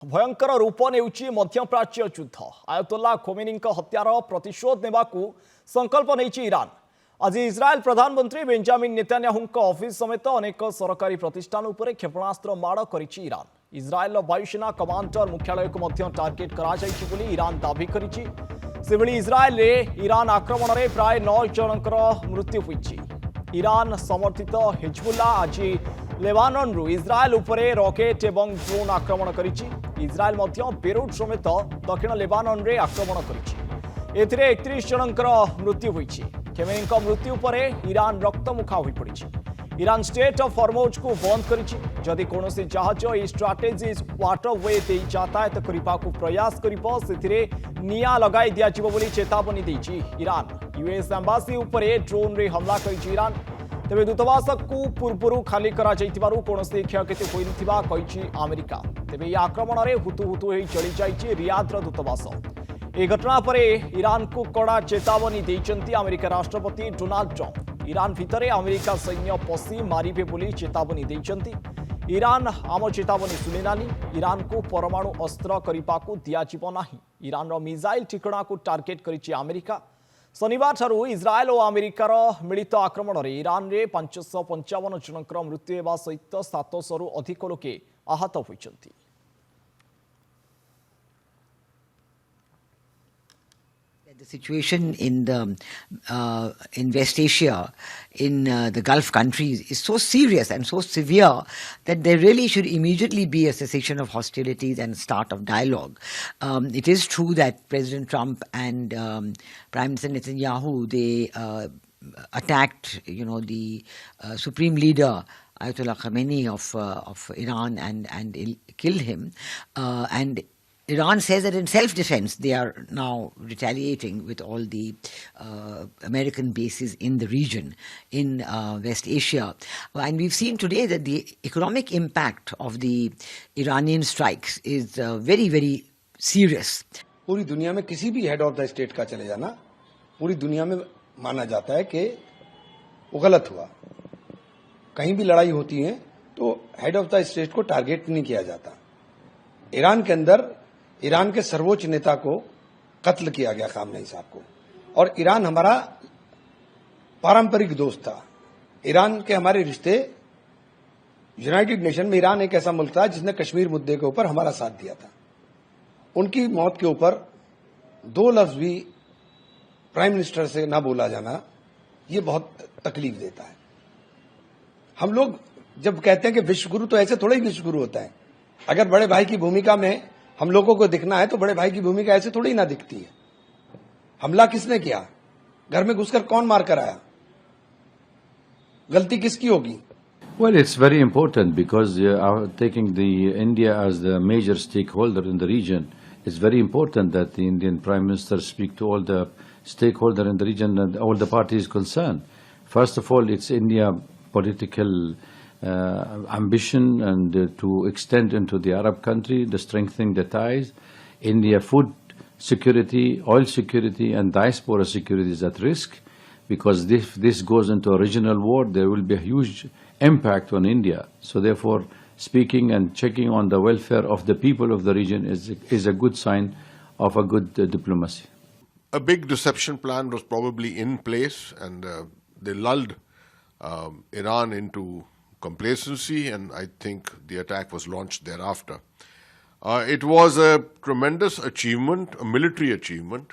भयंकर रूप नेउची मध्यप्राच्य युद्ध आयतोल्ला खोमेनी हत्यार प्रतिशोध नेबाकू संकल्प नहीं ईरान। आज इस्राएल प्रधानमंत्री बेंजामिन नेतान्याहू ऑफिस समेत अनेक सरकारी प्रतिष्ठान उपर क्षेपणास्त्र माड़ कर ईरान। इस्राएल वायुसेना कमांडर मुख्यालय को टार्गेट करा ईरान दाबी करिछि। सेभଳି इस्राएल रे ईरान आक्रमण में प्राय 9 जनकर मृत्यु होइछि। ईरान समर्थित हिजबुल्ला आज लेबानन रु इस्राएल उपरे रॉकेट एवं ड्रोन आक्रमण करिछि। इस्राएल मध्य बेरुट समेत दक्षिण लेबानन रे आक्रमण करिछि। एथिरे 31 जनकर मृत्यु होइछि। खेमेनीଙ୍କ मृत्यु परे ईरान रक्तमुखा होई पड़िछि। ईरान स्टेट ऑफ हॉर्मुज को बंद करिछि। जदि कोनोसी जहाज ए स्ट्रैटेजी वाटरवे दे यातायात करबा को प्रयास करिबो सेथिरे निया लगाई दिया जिवो बोली चेतावनी दैछि ईरान। यूएस एम्बासी उपरे ड्रोन रे हमला करिछि ईरान। तेबे दूतावास को पूर्व खाली करा जाइतिबारु कोनोसी क्षयक्षति होई नथिबा कहिछि अमेरिका। तेबे ई आक्रमण रे हुतु होई चली जाइछि रियादर दूतावास। ए घटना परे ईरान को कड़ा चेतावनी देइचंती अमेरिका राष्ट्रपति डोनाल्ड ट्रंप। ईरान भितरे अमेरिका सैन्य पसी मारिबे बोली चेतावनी देइचंती। ईरान आम चेतावनी सुनिलानी। ईरान को परमाणु अस्त्र करिपाकू दियाजिबो नाही। ईरान रो मिसाइल ठिकणा को टार्गेट करिछि अमेरिका। शनिवार ठारू इस्राएल और अमेरिकार मिलित आक्रमण में ईरान रे 555 जनकर मृत्यु होगा सहित 700 रु अधिक लोके आहत होइछंती। The situation in West Asia, in the Gulf countries, is so serious and so severe that there really should immediately be a cessation of hostilities and start of dialogue. It is true that President Trump and Prime Minister Netanyahu, they attacked, the supreme leader Ayatollah Khamenei of Iran and killed him. And Iran says that in self-defense they are now retaliating with all the American bases in the region, in West Asia. And we've seen today that the economic impact of the Iranian strikes is very, very serious. पूरी दुनिया में किसी भी head of the state का चले जाना पूरी दुनिया में माना जाता है कि वो गलत हुआ। कहीं भी लड़ाई होती है तो हेड ऑफ द स्टेट को टारगेट नहीं किया जाता। ईरान के अंदर ईरान के सर्वोच्च नेता को कत्ल किया गया, खामनेई साहब को। और ईरान हमारा पारंपरिक दोस्त था। ईरान के हमारे रिश्ते, यूनाइटेड नेशन में ईरान एक ऐसा मुल्क था जिसने कश्मीर मुद्दे के ऊपर हमारा साथ दिया था। उनकी मौत के ऊपर 2 लफ्ज भी प्राइम मिनिस्टर से ना बोला जाना, ये बहुत तकलीफ देता है। हम लोग जब कहते हैं कि विश्वगुरु, तो ऐसे थोड़ा ही विश्वगुरु होता है। अगर बड़े भाई की भूमिका में हम लोगों को दिखना है तो बड़े भाई की भूमिका ऐसे थोड़ी ना दिखती है। हमला किसने किया? घर में घुसकर कौन मार कर आया? गलती किसकी होगी? Well, it's very important because taking the India as the major stakeholder in the region, it's very important that the Indian Prime Minister speak to all the stakeholders in the region and all the parties concerned. First of all, it's India political ambition and to extend into the Arab country, the strengthening the ties. India food security, oil security and diaspora security is at risk because if this goes into a regional war, there will be a huge impact on India. So therefore, speaking and checking on the welfare of the people of the region is a good sign of a good diplomacy. A big deception plan was probably in place and they lulled Iran into complacency, and I think the attack was launched thereafter. It was a tremendous achievement, a military achievement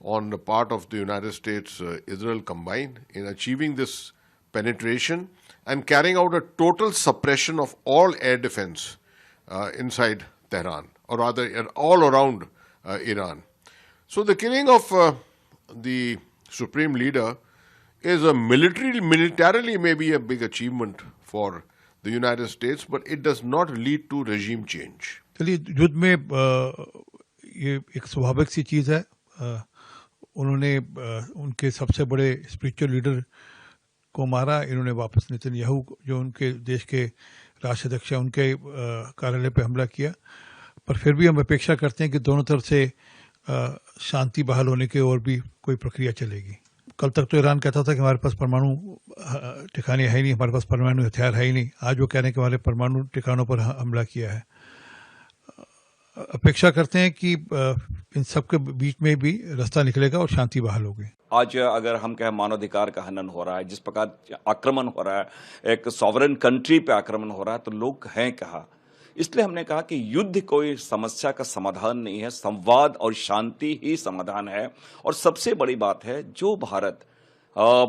on the part of the United States, Israel combined, in achieving this penetration and carrying out a total suppression of all air defense inside Tehran, or rather all around Iran. So the killing of the supreme leader is a militarily maybe a big achievement for the United States, but it does not lead to regime change. चलिए, युद्ध में ये एक स्वाभाविक सी चीज़ है। उन्होंने उनके सबसे बड़े स्पिरिचुअल लीडर को मारा। इन्होंने वापस नेतन्याहू, जो उनके देश के राष्ट्राध्यक्ष हैं, उनके कार्यालय पे हमला किया। पर फिर भी हम अपेक्षा करते हैं कि दोनों तरफ से शांति बहाल होने की और भी कोई प्रक्रिया चलेगी। कल तक तो ईरान कहता था कि हमारे पास परमाणु ठिकाने है ही नहीं, हमारे पास परमाणु हथियार है ही नहीं। आज वो कह रहे हैं कि हमारे परमाणु ठिकानों पर हमला किया है। अपेक्षा करते हैं कि इन सब के बीच में भी रास्ता निकलेगा और शांति बहाल होगी। आज अगर हम कहें मानवाधिकार का हनन हो रहा है, जिस प्रकार आक्रमण हो रहा है, एक सॉवरेन कंट्री पे आक्रमण हो रहा है, तो लोग हैं कहाँ? इसलिए हमने कहा कि युद्ध कोई समस्या का समाधान नहीं है, संवाद और शांति ही समाधान है। और सबसे बड़ी बात है, जो भारत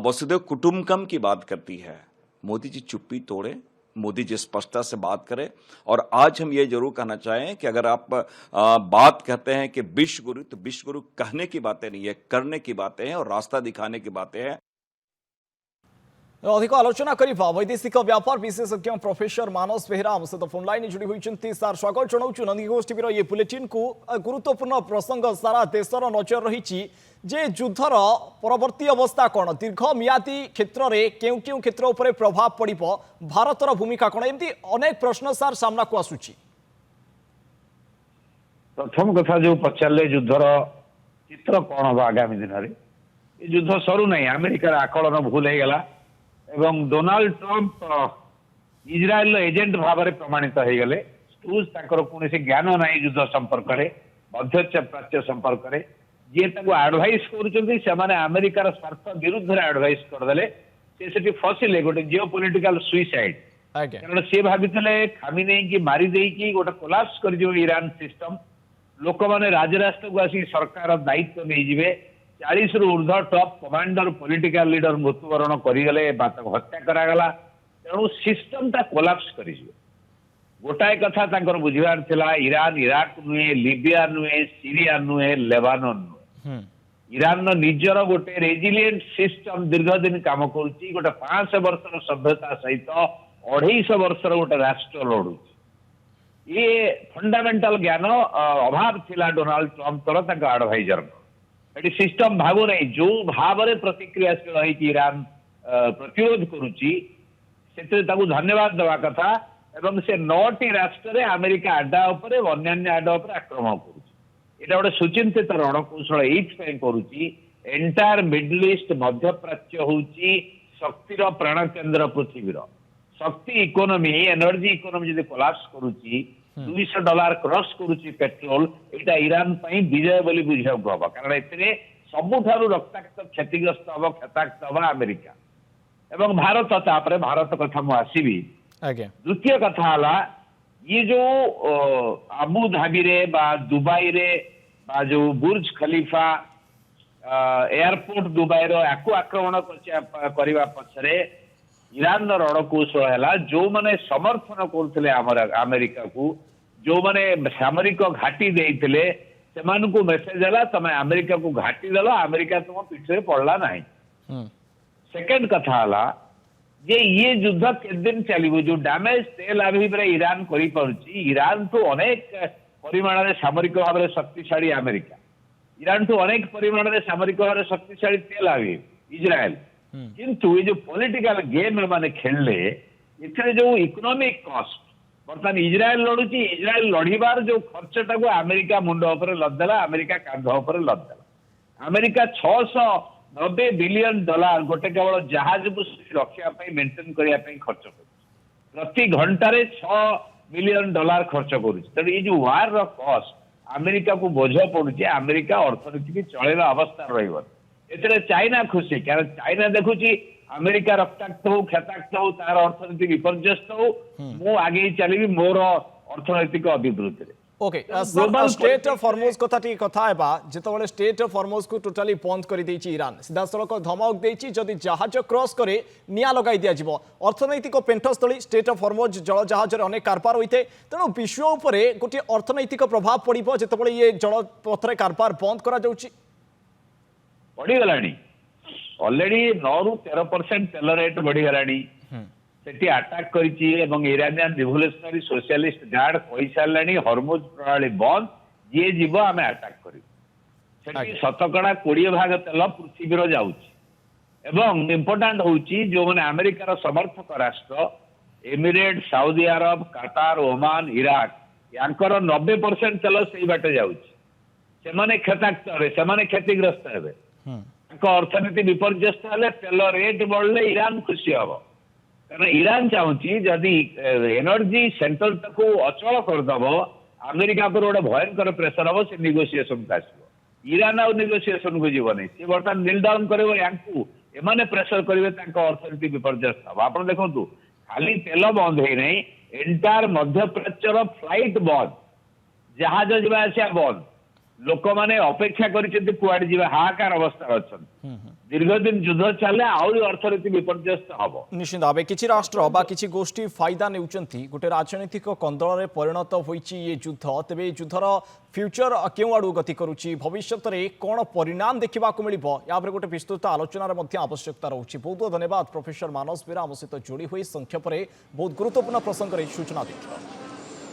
वसुधैव कुटुंबकम की बात करती है, मोदी जी चुप्पी तोड़े, मोदी जी स्पष्टता से बात करें। और आज हम ये जरूर कहना चाहें कि अगर आप बात कहते हैं कि विश्व गुरु, तो विश्व गुरु कहने की बातें नहीं है, करने की बातें हैं और रास्ता दिखाने की बातें हैं। अधिक आलोचना करवा वैदेशिक व्यापार विशेषज्ञ प्रोफेसर मानस बेहरा आम सहित फोन लाइन जोड़ी होती। सार स्वागत जनाऊँ नंदीघोष टीवी ये बुलेटिन को। गुरुत्वपूर्ण प्रसंग सारा देशर नजर रही जे युद्धर परवर्ती अवस्था कौन, दीर्घ मियादी क्षेत्र में क्यों क्यों क्षेत्र उपर प्रभाव पड़, भारतर भूमिका कौन, एमती अनेक प्रश्न सार सामना को आसुची। प्रथम कथा जो पचारे युद्धर चित्र कौन हम आगामी दिन में युद्ध सरू ना, अमेरिकार आकलन भूल हो गला एवं डोनाल्ड ट्रंप इज्राएल एजेंट भाव में प्रमाणित हो गले। स्टूज कौन ज्ञान ना युद्ध संपर्क में, मध्य प्राच्य संपर्क में जी आडभाइस कर अमेरिकार स्वार्थ विरुद्ध आडभाइस करदे से फसिले गोटे जिओ पॉलिटिकल सुइसाइड। कारण सी भाई खामी नहीं कि मारिदे गोटे कोलाप्स कर ईरान सिस्टम, लोक मैंने राजरास्ता को आसिक सरकार दायित्व नहीं जिवे। 40 रु ऊर्ध टॉप कमांडर पॉलिटिकल लीडर मृत्युवरण करगले, हत्या करागला, तेणु सिस्टम टा कोलाप्स कर गोटाए कथा बुझार थिला, ईरान इराक नुहे, लिबिया नुहे, सीरिया नुहे, लेबानन नुहे, ईरान निजर गोटे रेजिलिएंट सिस्टम दीर्घ दिन काम करुच्ची, गोटे 500 वर्षर सभ्यता सहित 250 वर्षर गोटे राष्ट्र लड़ू। ये फंडामेंटल ज्ञान अभाव थिला डोनाल्ड ट्रंप तर आडभाइजर। ये सिस्टम भागु नहीं, जो भाव में प्रतिक्रियाशील है ईरान प्रतिरोध करुच्ची से धन्यवाद देवा कथा। एवं से 9टी राष्ट्र में अमेरिका आड्डा उपर अन्य आड्डा उपर आक्रमण करुच्ची। गोटे सुचिंतित रणकौशल ये करुच्ची। एंटायर मिडल ईस्ट मध्य प्राच्य हूँ शक्तिर प्राण केन्द्र पृथ्वीर। शक्ति इकोनॉमी एनर्जी इकोनॉमी जब कोलाप्स करुच्ची, $200 क्रॉस करुच्ची पेट्रोल, यहाँ ईरान विजय बोली बुझा हम। कारण ए सबुठारु रक्ताक्त क्षतिग्रस्त हम, क्षताक्त हम अमेरिका एवं भारत। तापर भारत कथा मु आसबि। द्वितीय कथा ये जो आबू धाबी रे बा दुबई रे बा जो बुर्ज खलीफा एयरपोर्ट दुबई रो याकू आक्रमण करने पछरे ईरान रणकौशल है जो मैंने समर्थन करते अमेरिका को, जो मैंने सामरिक घाटी देते से मेसेज है तुम अमेरिका को घाटी देल, अमेरिका तुम पीछे पड़ला ना। सेकेंड कथा जे ये युद्ध के दिन चलो, जो डैमेज तेल अभिव ईरान ईरान तो अनेक परिमाण में सामरिक भाव में शक्तिशाली अमेरिका, ईरान तो अनेक परिमाण में सामरिक भाव में शक्तिशाली तेल अभिव इज्राएल। किंतु ये जो पॉलिटिकल गेम माने खेलले इतने जो इकोनॉमिक कॉस्ट बर्तमान इज्राएल लड़ुची, इज्राएल लड़ीबार जो खर्चटा को अमेरिका मुंड उपर लददेला, अमेरिका कांध उपर लददेला। अमेरिका $690 बिलियन गोटे केवल जहाज को रक्षा मेंटेन करने खर्च कर, प्रति घंटे $6 बिलियन खर्च कर। ये जो वार कॉस्ट अमेरिका को बोझ पड़ुचे, अमेरिका अर्थनीति की चलैला अवस्था रही। एतरे चाइना खुशी, कारण चाइना देखुची अमेरिका रक्ताक्त हो, क्षताक्त हो, तार अर्थनीति विपर्यस्त हो, मु आगे चली मोर अर्थनैतिक अभिवृद्धि। Okay sir, state of Hormuz कथा टी कथा हेबा। जेतबेले स्टेट ऑफ हॉर्मुज को टोटली बंद कर देछि ईरान, सीधा सड़क धमक देछि जदि जहाज क्रॉस करे निया लगाई दिया जिवो। अर्थनैतिक पेंठस्थली स्टेट ऑफ हॉर्मुज जल जहाज रे अनेक कारबार होइते, तेणु विश्व उपरे गोटे अर्थनैतिक प्रभाव पड़िबो जेतबेले ये जल पथरे कारबार बंद करा जाउछि। बढ़ीगलानी ऑलरेडी 9 रु 13% तेल रेट बढ़ीगलानी। सेठी अटैक करिछि एवं इरानियन रिवोल्यूशनरी सोशलिस्ट गार्ड कहि सारलानी हॉर्मुज प्रणाली बंद, जे जीव आमे अटैक करी। सेठी शतकड़ा 20 भाग तेल पृथ्वीर जाउछि। एवं इंपोर्टेंट होउछि जो माने अमेरिकार समर्थक राष्ट्र एमिरेट, सऊदी अरब, कतार, ओमान, इराक यांकर 90% तेल सेही बाटे जाउछि। सेमाने क्षताक्त सेमाने क्षतिग्रस्त हेबे, अर्थनीति विपर्यस्त हेले तेल रेट बढ़ले ईरान खुशी हम। कारण ईरान चाहूँ जदि एनर्जी सेंटर को अचल करदब अमेरिका पर गोटे भयंकर प्रेसर हम से नेगोसिएशन को आसो ईरान आउ नेगोसिएशन को जीवन सी बर्तमान नील डाउन कर एमाने प्रेसर करेंगे अर्थनीति विपर्यस्त हम आप देखो खाली तेल बंद है नहीं एंटायर मध्य प्राच्यर फ्लाइट बंद जहाज जा बंद लोक मैंने अपेक्षा कर हाहाकार अवस्था अच्छा दीर्घ दिन युद्ध चले आहरी अर्थनीति विपर्यस्त हम निश्चित भाव किसी राष्ट्र बा किसी गोष्ठी फायदा नेउचंती गोटे राजनीतिक कंदल परिणत होइछि ये युद्ध तेबे युद्धर फ्यूचर केउ आडू गति करुछि भविष्य में कौन परिणाम देखा मिलिबो या पर गोटे विस्तृत आलोचनार मध्य आवश्यकता रहुछि। बहुत बहुत धन्यवाद प्रोफेसर मानस बेरा आम सहित जोड़ी हुई संक्षेप में बहुत गुरुत्वपूर्ण प्रसंग सूचना देखा।